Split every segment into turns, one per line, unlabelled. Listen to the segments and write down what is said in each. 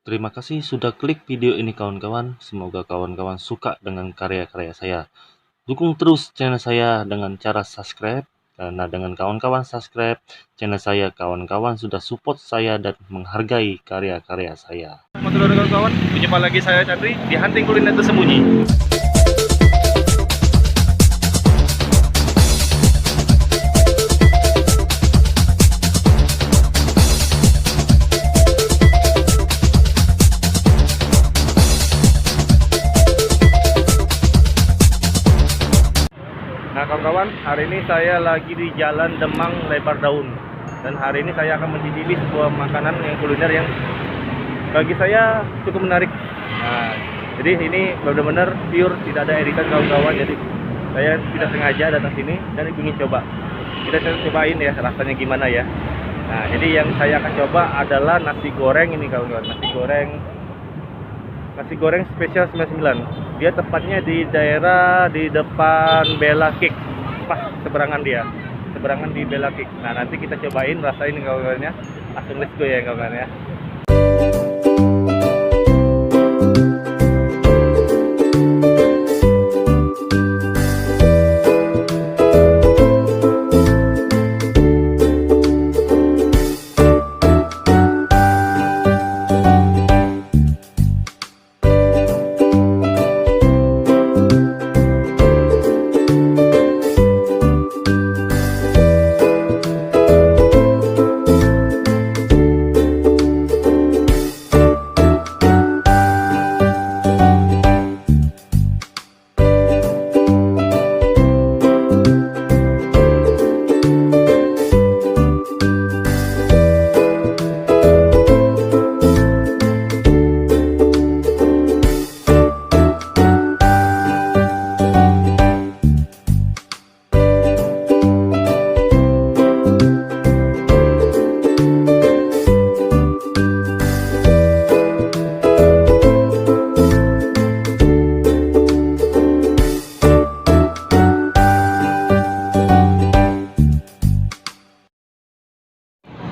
Terima kasih sudah klik video ini kawan-kawan. Semoga kawan-kawan suka dengan karya-karya saya. Dukung terus channel saya dengan cara subscribe. Karena dengan kawan-kawan subscribe channel saya, kawan-kawan sudah support saya dan menghargai karya-karya saya.
Selamat kawan-kawan, berjumpa lagi saya Chandri di Hunting Kuliner Tersembunyi. Nah kawan-kawan, hari ini saya lagi di Jalan Demang Lebar Daun. Dan hari ini saya akan mencicipi sebuah makanan yang kuliner yang bagi saya cukup menarik. Nah, jadi ini benar-benar pure, tidak ada editan kawan-kawan. Jadi saya tidak sengaja datang sini dan ingin coba. Kita cobain ya rasanya gimana ya. Nah, jadi yang saya akan coba adalah nasi goreng ini kawan-kawan. Nasi goreng spesial 99. Dia tepatnya di daerah di depan Bella Cake. Pas seberangan dia. Seberangan di Bella Cake. Nah, nanti kita cobain rasain kawan-kawannya. Langsung let's go ya kawan-kawan ya.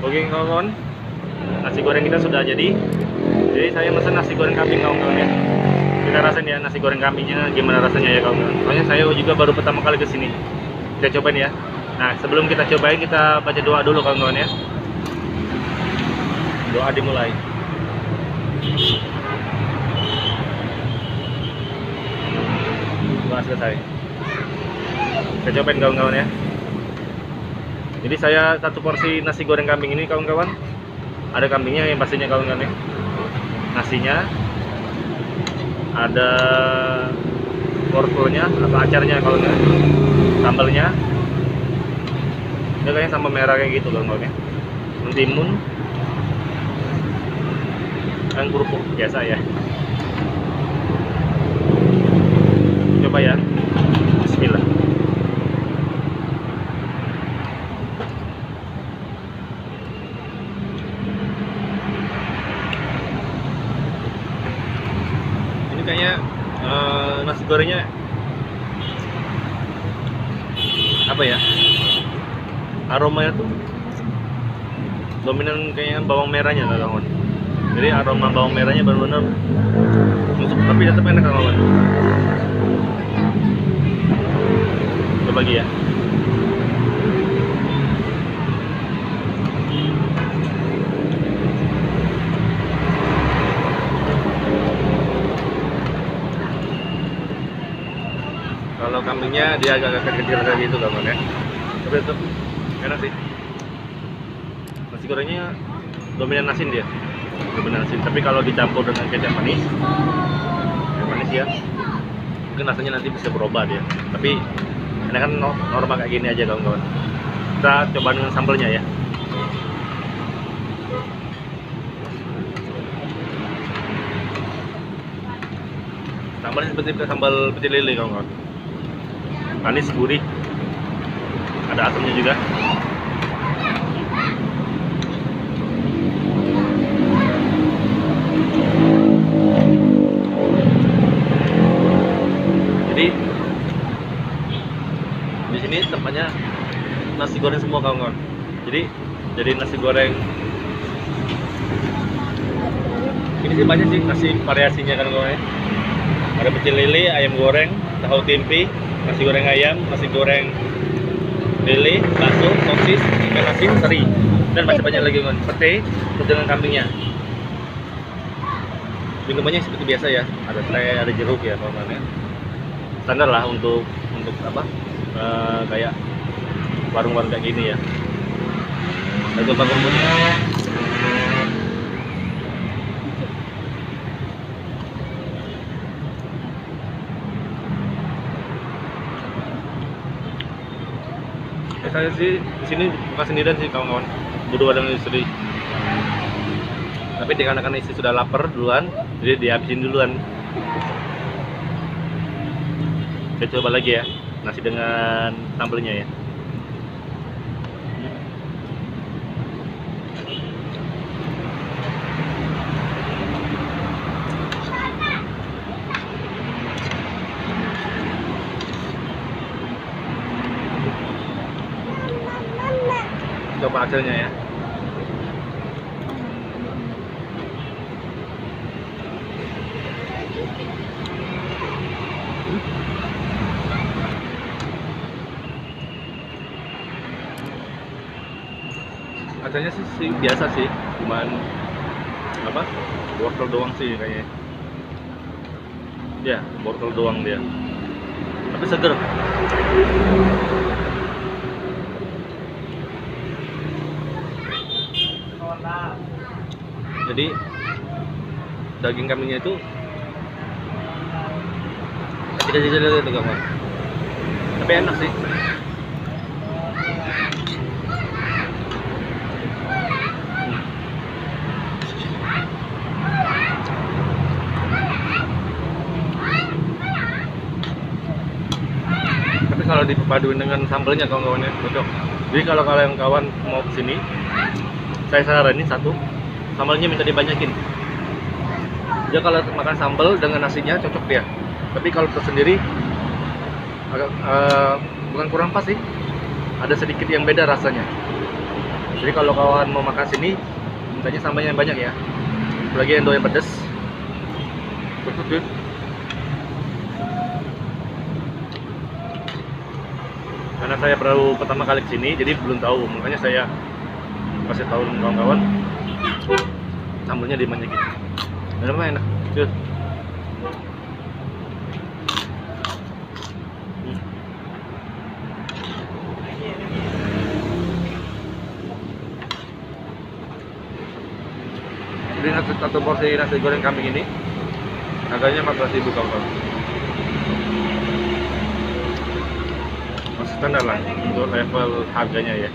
Oke kawan-kawan, nasi goreng kita sudah jadi. Jadi saya pesan nasi goreng kambing kawan-kawan ya. Kita rasain ya nasi goreng kambingnya gimana rasanya ya kawan-kawan. Soalnya saya juga baru pertama kali ke sini. Kita cobain ya. Nah sebelum kita cobain kita baca doa dulu kawan-kawan ya. Doa dimulai. Doa selesai. Kita cobain kawan-kawan ya. Jadi saya satu porsi nasi goreng kambing ini kawan-kawan, ada kambingnya yang pastinya kawan-kawan ya. Nasinya, ada wortelnya atau acarnya kawan-kawan, sambalnya, ini kayaknya sambal merah kayak gitu kawan-kawan ya. Mentimun, dan kerupuk biasa ya. Coba ya, Bismillah. Kayaknya nasi gorengnya apa ya, aromanya tuh dominan kayaknya bawang merahnya kawan. Jadi aroma bawang merahnya benar-benar masuk, tapi tetap enak kawan. Coba lagi ya. Kalau kambingnya dia agak kecil kayak gitu kawan ya, tapi tetap enak sih. Nasi gorengnya dominan asin dia, dominan asin. Tapi kalau dicampur dengan kecap manis ya, mungkin rasanya nanti bisa berubah dia. Tapi ini kan normal kayak gini aja kawan-kawan. Kita coba dengan sambelnya ya. Sambalnya seperti sambal pecel lele kawan-kawan. Manis, gurih, ada asamnya juga. Jadi di sini tempatnya nasi goreng semua kawan-kawan. Jadi nasi goreng ini Ini sih banyak sih nasi variasinya kan gue. Ada pecel lele, ayam goreng, tahu tempe, nasi goreng ayam, nasi goreng lele, bakso, sosis, ikan asin, teri, dan masih banyak lagi kan. Pete, terus dengan kambingnya. Minumannya seperti biasa ya, ada teh, ada jeruk ya kawan-kawan. Standar lah untuk apa? Kayak warung-warung kayak gini ya. Kita coba kerupuknya. Saya sih di sini bukan sendirian sih kawan-kawan, berdua dengan istri. Tapi dikarenakan istri sudah lapar duluan, jadi dihabisin duluan. Kita coba lagi ya, nasi dengan sambelnya ya. Coba hasilnya ya. Hasilnya sih biasa sih, cuman apa? Wortel doang sih kayaknya. Ya, wortel doang dia. Tapi seger. Jadi daging kambingnya itu tidak jadi itu kawan. Tapi enak sih. Tapi kalau dipaduin dengan sambelnya kawan-kawannya cocok. Jadi kalau kalian kawan mau kesini, saya saranin satu, sambalnya minta dibanyakin. Dia kalau makan sambal dengan nasinya cocok dia. Tapi kalau tersendiri agak bukan kurang pas sih. Ada sedikit yang beda rasanya. Jadi kalau kawan mau makan sini, mintanya sambalnya yang banyak ya. Apalagi yang doyan pedas. Betul. Karena saya baru pertama kali kesini, jadi belum tahu. Makanya saya kasih tahu kawan-kawan, sambalnya dibanyakin. Memang enak. Cus. Jadi satu porsi nasi goreng kambing ini harganya 14.000 kawan-kawan. Masih standar lah untuk level harganya ya.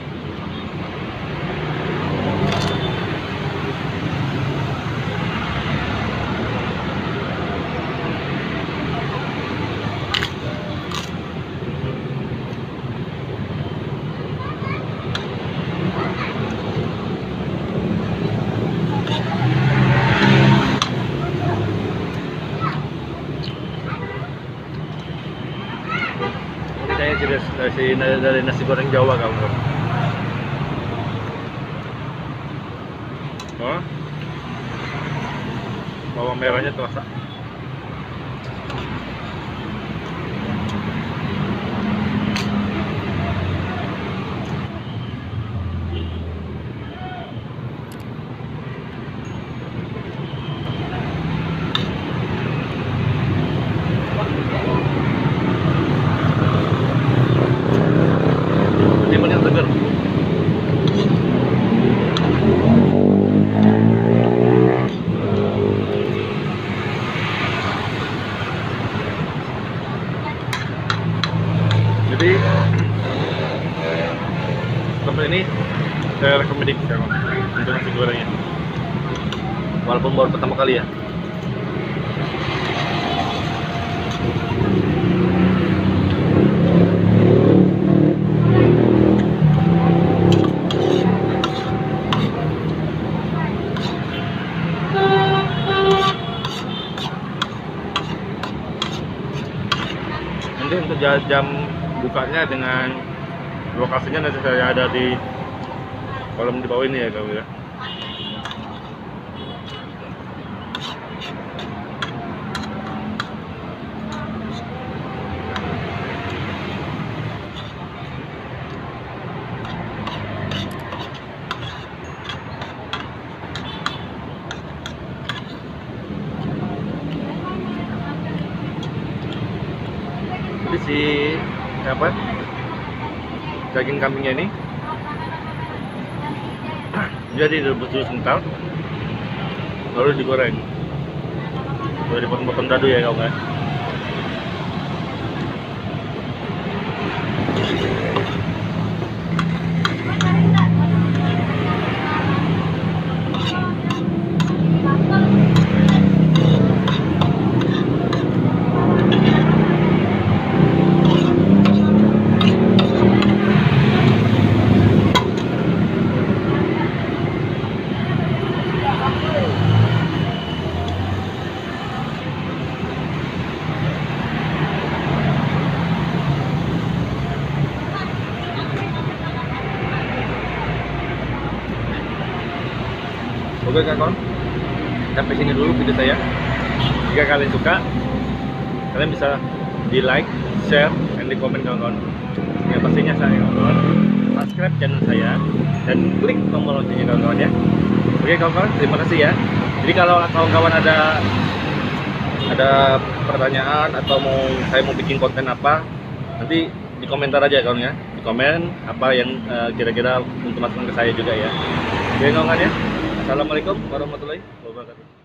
Dari nasi goreng Jawa kamu. Oh, bawang merahnya terasa. Timunnya segar. Jadi tempat ini saya rekomendasikan untuk nasi gorengnya. Walaupun baru pertama kali ya. Nanti untuk jam bukanya dengan lokasinya nanti saya ada di kolom di bawah ini ya kamu ya. Jadi si apa daging kambingnya ini jadi direbus dulu sebentar, lalu digoreng, lalu dipotong-potong dadu ya kawan. Oke kawan, sampai sini dulu video saya. Jika kalian suka, kalian bisa di like, share, dan di komen kawan-kawan. Yang pastinya saya kawan-kawan, subscribe channel saya dan klik tombol loncengnya kawan-kawan ya. Oke kawan-kawan, terima kasih ya. Jadi kalau kawan-kawan ada pertanyaan atau saya mau bikin konten apa, nanti di komentar aja kawan ya. Di komen apa yang kira-kira untuk masukan ke saya juga ya. Oke kawan-kawan ya. Assalamualaikum warahmatullahi wabarakatuh.